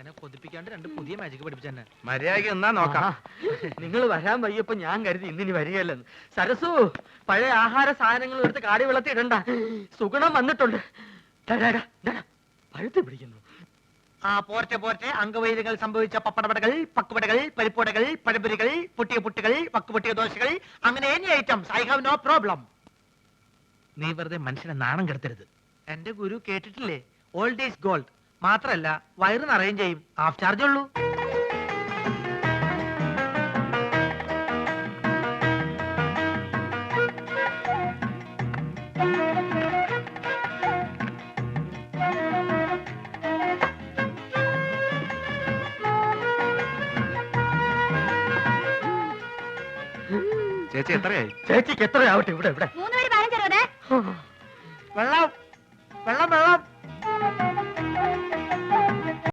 ആശാനെ കൊതിപ്പിക്കാണ്ട് രണ്ട് പുതിയ മാജിക് പഠിപ്പിച്ചെന്നെ. മര്യാദയ്ക്ക് എന്നാ നോക്കാം. നിങ്ങൾ വരാൻ വയ്യപ്പോ ഞാൻ കരുതി ഇന്നിനി വരികയല്ലെന്ന്. സരസു, പഴയ ആഹാര സാധനങ്ങൾ എടുത്ത് കാടി വെള്ളത്തിൽ ഇടണ്ട. സുഗുണം വന്നിട്ടുണ്ട്. പഴുത്ത് പിടിക്കുന്നു. ആ പോർച്ച പോർച്ച അംഗവൈദ്യങ്ങൾ സംഭവിച്ച പപ്പടപടകൾ, പക്കുപടകൾ, പരിപ്പുടകൾ, പഴപുരികൾ, പൊട്ടിയ പുട്ടുകൾ, വക്കുപൊട്ടിയ ദോശകൾ, അങ്ങനെ any items I have no problem. നീ വെറുതെ മനുഷ്യനെ നാണം കെടുത്തരുത്. എന്റെ ഗുരു കേട്ടിട്ടില്ലേ, ഓൾഡ് ഈസ് ഗോൾഡ്. മാത്രല്ല വയറ് നിറയും ചെയ്യും, ഹാഫ് ചാർജ് ഉള്ളൂ. ചേച്ചി എത്രയായി? ചേച്ചിക്ക് എത്രയാവട്ടെ. ഇവിടെ ഇവിടെ വെള്ളം വെള്ളം വെള്ളം.